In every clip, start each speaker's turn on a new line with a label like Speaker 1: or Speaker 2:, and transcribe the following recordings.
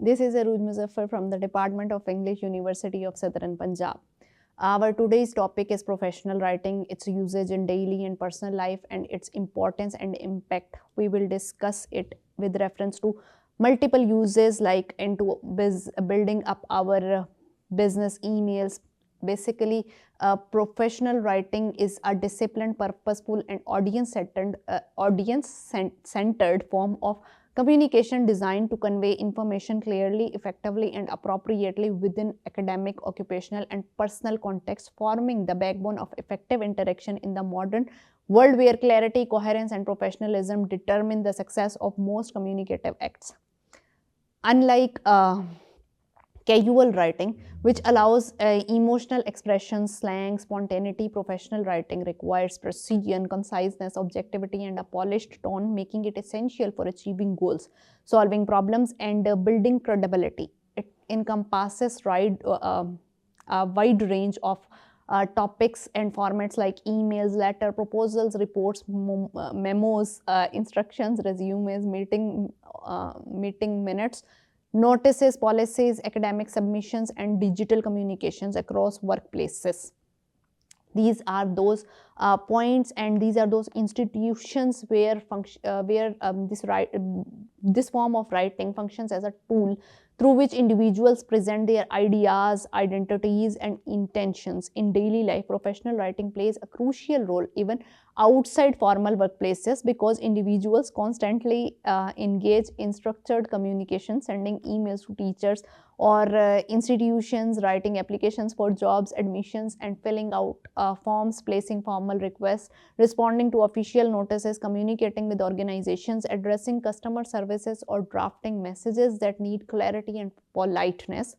Speaker 1: This is Arooj Muzaffar from the Department of English, University of Southern Punjab. Our today's topic is professional writing, its usage in daily and personal life, and its importance and impact. We will discuss it with reference to multiple uses like into building up our business emails. Basically, professional writing is a disciplined, purposeful, and audience-centered form of communication designed to convey information clearly, effectively, and appropriately within academic, occupational, and personal contexts, forming the backbone of effective interaction in the modern world where clarity, coherence, and professionalism determine the success of most communicative acts. Unlike casual writing, which allows emotional expression, slang, spontaneity, professional writing requires precision, conciseness, objectivity, and a polished tone, making it essential for achieving goals, solving problems, and building credibility. It encompasses a wide range of topics and formats like emails, letter, proposals, reports, memos, instructions, resumes, meeting minutes, notices, policies, academic submissions, and digital communications across workplaces. These are those points, and these are those institutions where this form of writing functions as a tool through which individuals present their ideas, identities, and intentions in daily life. Professional writing plays a crucial role even outside formal workplaces because individuals constantly engage in structured communication, sending emails to teachers or institutions, writing applications for jobs, admissions, and filling out forms, placing formal requests, responding to official notices, communicating with organizations, addressing customer services, or drafting messages that need clarity and politeness.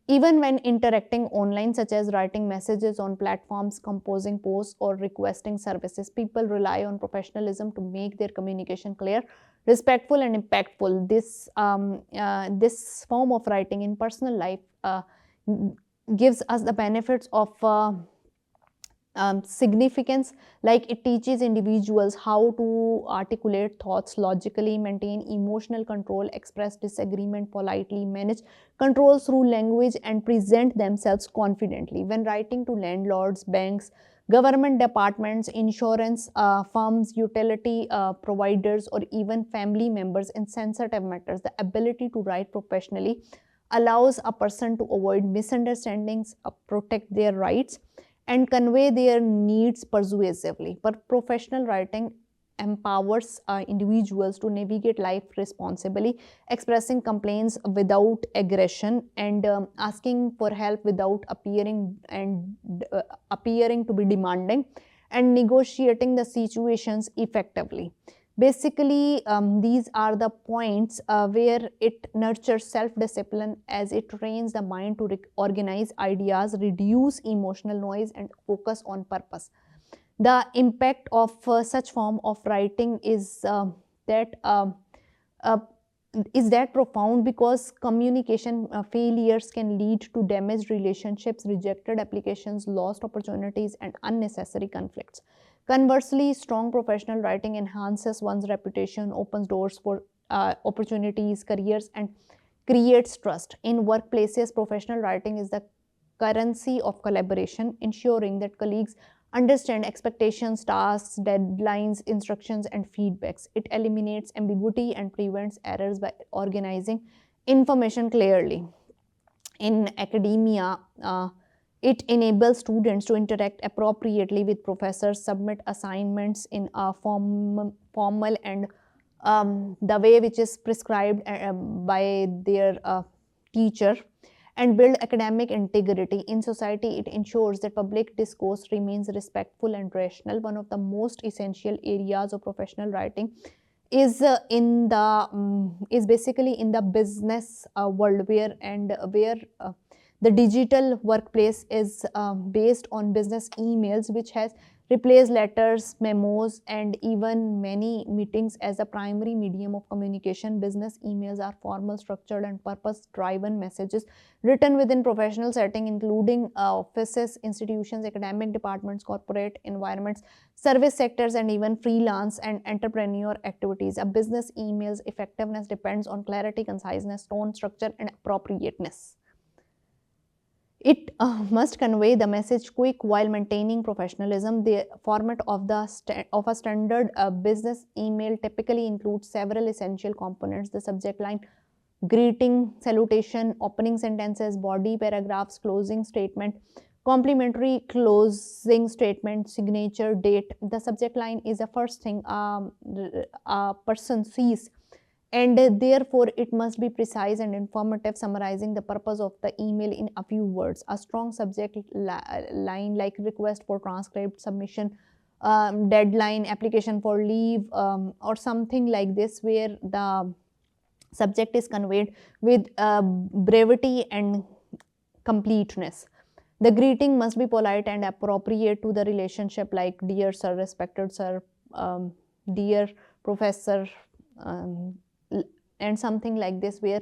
Speaker 1: Even when interacting online, such as writing messages on platforms, composing posts, or requesting services, people rely on professionalism to make their communication clear, respectful, and impactful. This form of writing in personal life gives us the benefits of significance, like it teaches individuals how to articulate thoughts logically, maintain emotional control, express disagreement politely, manage control through language, and present themselves confidently. When writing to landlords, banks, government departments, insurance firms, utility providers, or even family members in sensitive matters, the ability to write professionally allows a person to avoid misunderstandings, protect their rights, and convey their needs persuasively. But professional writing empowers individuals to navigate life responsibly, expressing complaints without aggression, and asking for help without appearing to be demanding, and negotiating the situations effectively. Basically, these are the points where it nurtures self discipline as it trains the mind to organize ideas, reduce emotional noise, and focus on purpose. The impact of such form of writing that uh, is that profound because communication failures can lead to damaged relationships, rejected applications, lost opportunities, and unnecessary conflicts. Conversely, strong professional writing enhances one's reputation, opens doors for opportunities, careers, and creates trust. In workplaces, professional writing is the currency of collaboration, ensuring that colleagues understand expectations, tasks, deadlines, instructions, and feedbacks. It eliminates ambiguity and prevents errors by organizing information clearly. In academia, it enables students to interact appropriately with professors, submit assignments in a formal and the way which is prescribed by their teacher, and build academic integrity. In society, it ensures that public discourse remains respectful and rational. One of the most essential areas of professional writing is basically in the business world, where the digital workplace is based on business emails, which has replace letters, memos, and even many meetings as a primary medium of communication. Business emails are formal, structured, and purpose-driven messages written within professional setting, including offices, institutions, academic departments, corporate environments, service sectors, and even freelance and entrepreneur activities. A business email's effectiveness depends on clarity, conciseness, tone, structure, and appropriateness. It must convey the message quick while maintaining professionalism. The format of of a standard business email typically includes several essential components: the subject line, greeting, salutation, opening sentences, body paragraphs, closing statement, complimentary closing statement, signature, date. The subject line is the first thing a person sees, and therefore it must be precise and informative, summarizing the purpose of the email in a few words. A strong subject line like request for transcript submission, deadline, application for leave, or something like this, where the subject is conveyed with brevity and completeness. The greeting must be polite and appropriate to the relationship, like dear sir, respected sir, dear professor, um, and something like this, where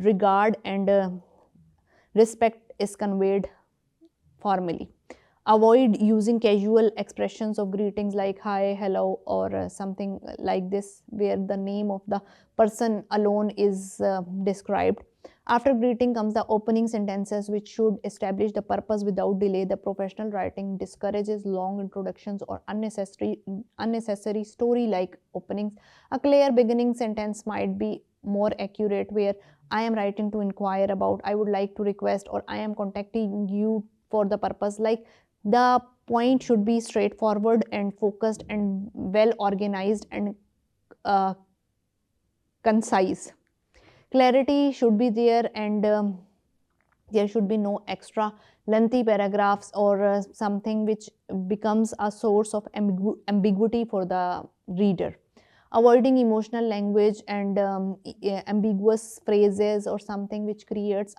Speaker 1: regard and respect is conveyed formally. Avoid using casual expressions of greetings like hi, hello, or something like this, where the name of the person alone is described. After greeting comes the opening sentences, which should establish the purpose without delay. The professional writing discourages long introductions or unnecessary story-like openings. A clear beginning sentence might be more accurate, where I am writing to inquire about, I would like to request, or I am contacting you for the purpose. Like, the point should be straightforward and focused and well organized and uh, concise. Clarity should be there, and there should be no extra lengthy paragraphs or something which becomes a source of ambiguity for the reader. Avoiding emotional language and ambiguous phrases or something which creates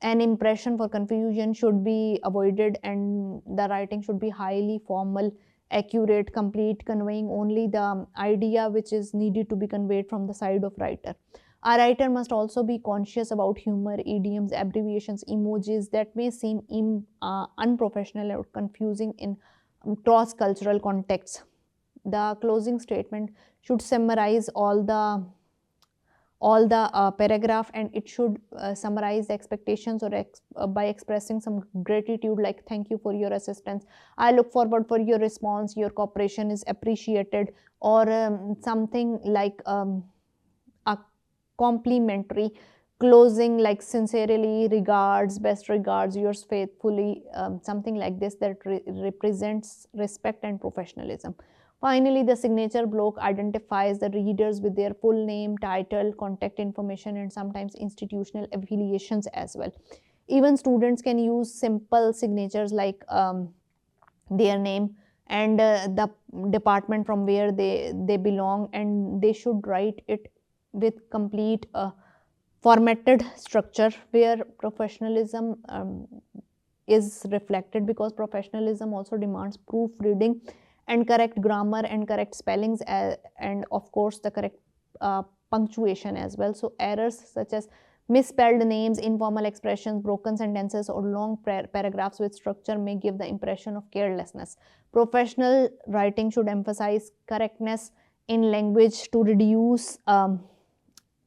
Speaker 1: an impression for confusion should be avoided, and the writing should be highly formal, accurate, complete, conveying only the idea which is needed to be conveyed from the side of writer. A writer must also be conscious about humor, idioms, abbreviations, emojis that may seem unprofessional or confusing in cross-cultural contexts. The closing statement should summarize all the paragraph, and it should summarize the expectations or by expressing some gratitude, like thank you for your assistance, I look forward for your response, your cooperation is appreciated, or something like a complimentary closing, like sincerely regards, best regards, yours faithfully, something like this, that represents respect and professionalism. Finally, the signature block identifies the readers with their full name, title, contact information, and sometimes institutional affiliations as well. Even students can use simple signatures like their name and the department from where they belong, and they should write it with complete formatted structure, where professionalism is reflected, because professionalism also demands proofreading and correct grammar and correct spellings, and of course the correct punctuation as well. So errors such as misspelled names, informal expressions, broken sentences, or long paragraphs with structure may give the impression of carelessness. Professional writing should emphasize correctness in language to reduce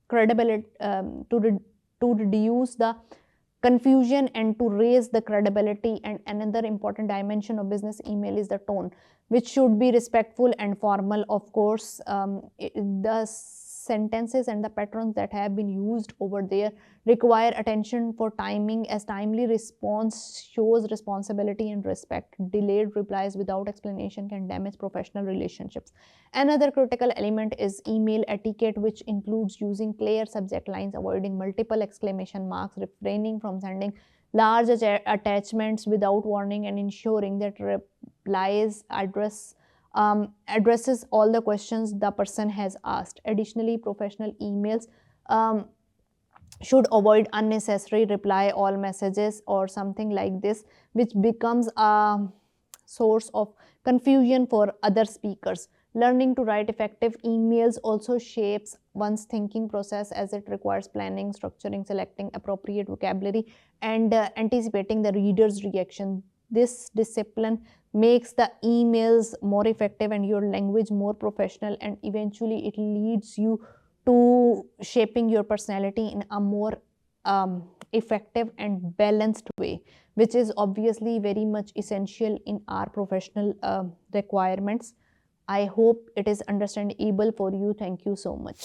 Speaker 1: credibility, to reduce the confusion and to raise the credibility. And another important dimension of business email is the tone, which should be respectful and formal. Of course, the sentences and the patterns that have been used over there require attention for timing, as timely response shows responsibility and respect. Delayed replies without explanation can damage professional relationships. Another critical element is email etiquette, which includes using clear subject lines, avoiding multiple exclamation marks, refraining from sending large attachments without warning, and ensuring that replies addresses all the questions the person has asked. Additionally, professional emails should avoid unnecessary reply all messages or something like this, which becomes a source of confusion for other speakers. Learning to write effective emails also shapes one's thinking process, as it requires planning, structuring, selecting appropriate vocabulary, and anticipating the reader's reaction. This discipline makes the emails more effective and your language more professional, and eventually it leads you to shaping your personality in a more effective and balanced way, which is obviously very much essential in our professional requirements. I hope it is understandable for you. Thank you so much.